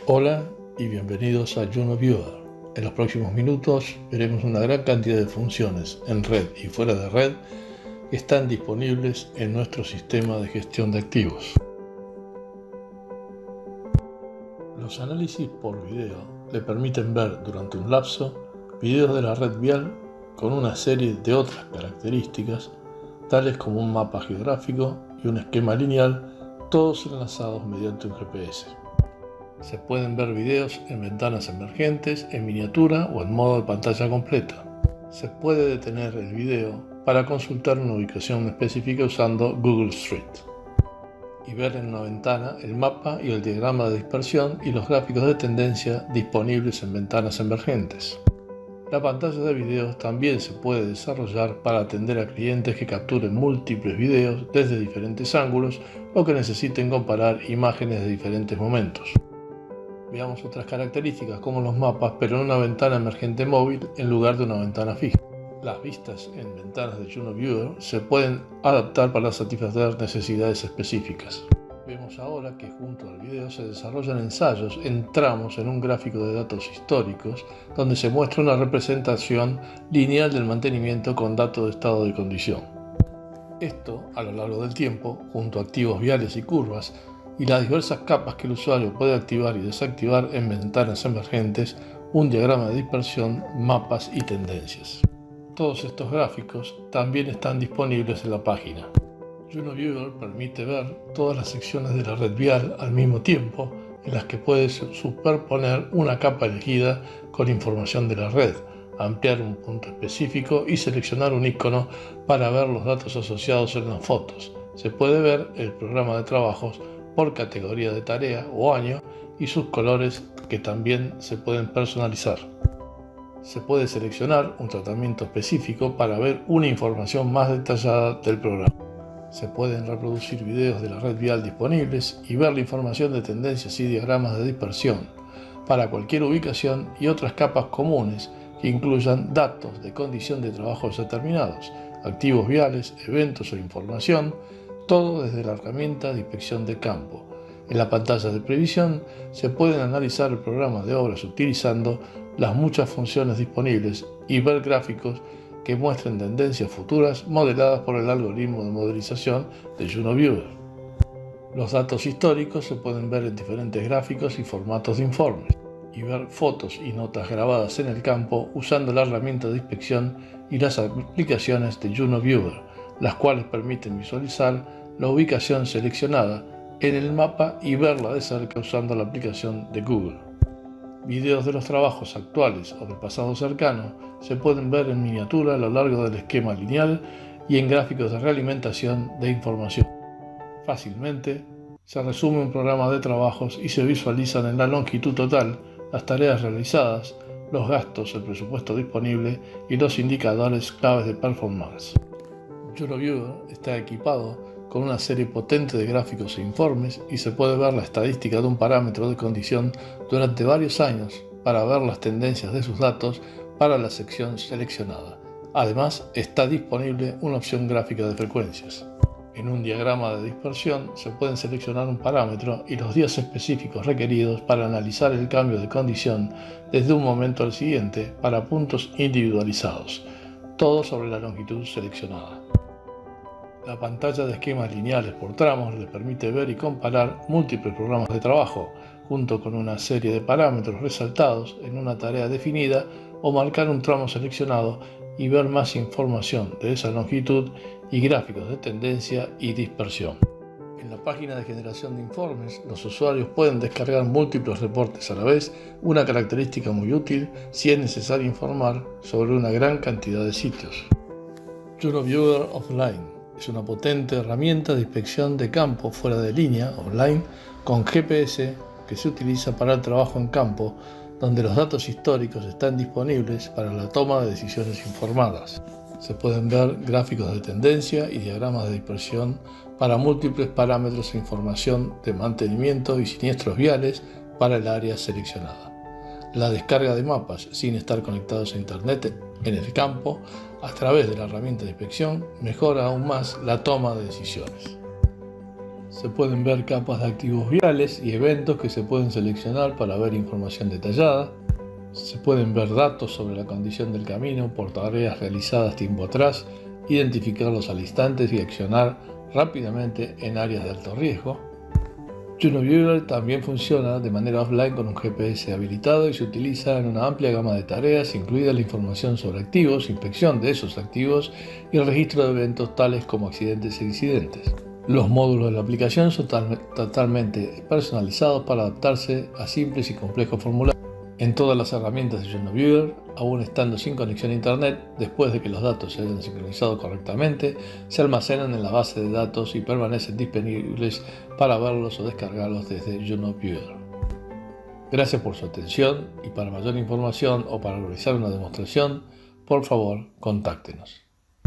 Hola y bienvenidos a Juno Viewer. En los próximos minutos veremos una gran cantidad de funciones en red y fuera de red que están disponibles en nuestro sistema de gestión de activos. Los análisis por video le permiten ver durante un lapso videos de la red vial con una serie de otras características, tales como un mapa geográfico y un esquema lineal, todos enlazados mediante un GPS. Se pueden ver videos en ventanas emergentes, en miniatura o en modo de pantalla completa. Se puede detener el video para consultar una ubicación específica usando Google Street y ver en una ventana el mapa y el diagrama de dispersión y los gráficos de tendencia disponibles en ventanas emergentes. La pantalla de videos también se puede desarrollar para atender a clientes que capturen múltiples videos desde diferentes ángulos o que necesiten comparar imágenes de diferentes momentos. Veamos otras características como los mapas, pero en una ventana emergente móvil en lugar de una ventana fija. Las vistas en ventanas de Juno Viewer se pueden adaptar para satisfacer necesidades específicas. Vemos ahora que junto al video se desarrollan ensayos en tramos en un gráfico de datos históricos donde se muestra una representación lineal del mantenimiento con datos de estado de condición. Esto, a lo largo del tiempo, junto a activos viales y curvas, y las diversas capas que el usuario puede activar y desactivar en ventanas emergentes, un diagrama de dispersión, mapas y tendencias. Todos estos gráficos también están disponibles en la página. Juno Viewer permite ver todas las secciones de la red vial al mismo tiempo, en las que puedes superponer una capa elegida con información de la red, ampliar un punto específico y seleccionar un icono para ver los datos asociados en las fotos. Se puede ver el programa de trabajos por categoría de tarea o año y sus colores que también se pueden personalizar. Se puede seleccionar un tratamiento específico para ver una información más detallada del programa. Se pueden reproducir videos de la red vial disponibles y ver la información de tendencias y diagramas de dispersión para cualquier ubicación y otras capas comunes que incluyan datos de condición de trabajos determinados, activos viales, eventos o información, todo desde la herramienta de inspección de campo. En la pantalla de previsión se pueden analizar el programa de obras utilizando las muchas funciones disponibles y ver gráficos que muestren tendencias futuras modeladas por el algoritmo de modelización de Juno Viewer. Los datos históricos se pueden ver en diferentes gráficos y formatos de informes y ver fotos y notas grabadas en el campo usando la herramienta de inspección y las aplicaciones de Juno Viewer, las cuales permiten visualizar la ubicación seleccionada en el mapa y verla de cerca usando la aplicación de Google. Videos de los trabajos actuales o del pasado cercano se pueden ver en miniatura a lo largo del esquema lineal y en gráficos de realimentación de información. Fácilmente se resume un programa de trabajos y se visualizan en la longitud total las tareas realizadas, los gastos, el presupuesto disponible y los indicadores claves de performance. Juno Viewer está equipado con una serie potente de gráficos e informes y se puede ver la estadística de un parámetro de condición durante varios años para ver las tendencias de sus datos para la sección seleccionada. Además, está disponible una opción gráfica de frecuencias. En un diagrama de dispersión se pueden seleccionar un parámetro y los días específicos requeridos para analizar el cambio de condición desde un momento al siguiente para puntos individualizados, todo sobre la longitud seleccionada. La pantalla de esquemas lineales por tramos le permite ver y comparar múltiples programas de trabajo, junto con una serie de parámetros resaltados en una tarea definida o marcar un tramo seleccionado y ver más información de esa longitud y gráficos de tendencia y dispersión. En la página de generación de informes, los usuarios pueden descargar múltiples reportes a la vez, una característica muy útil si es necesario informar sobre una gran cantidad de sitios. Juno Viewer Offline es una potente herramienta de inspección de campo fuera de línea, online, con GPS que se utiliza para el trabajo en campo, donde los datos históricos están disponibles para la toma de decisiones informadas. Se pueden ver gráficos de tendencia y diagramas de dispersión para múltiples parámetros e información de mantenimiento y siniestros viales para el área seleccionada. La descarga de mapas sin estar conectados a Internet en el campo a través de la herramienta de inspección mejora aún más la toma de decisiones. Se pueden ver capas de activos viales y eventos que se pueden seleccionar para ver información detallada. Se pueden ver datos sobre la condición del camino por tareas realizadas tiempo atrás, identificarlos al instante y accionar rápidamente en áreas de alto riesgo. Juno Viewer también funciona de manera offline con un GPS habilitado y se utiliza en una amplia gama de tareas, incluida la información sobre activos, inspección de esos activos y el registro de eventos tales como accidentes e incidentes. Los módulos de la aplicación son totalmente personalizados para adaptarse a simples y complejos formularios. En todas las herramientas de Juno Viewer, aún estando sin conexión a internet, después de que los datos se hayan sincronizado correctamente, se almacenan en la base de datos y permanecen disponibles para verlos o descargarlos desde Juno Viewer. Gracias por su atención y para mayor información o para realizar una demostración, por favor, contáctenos.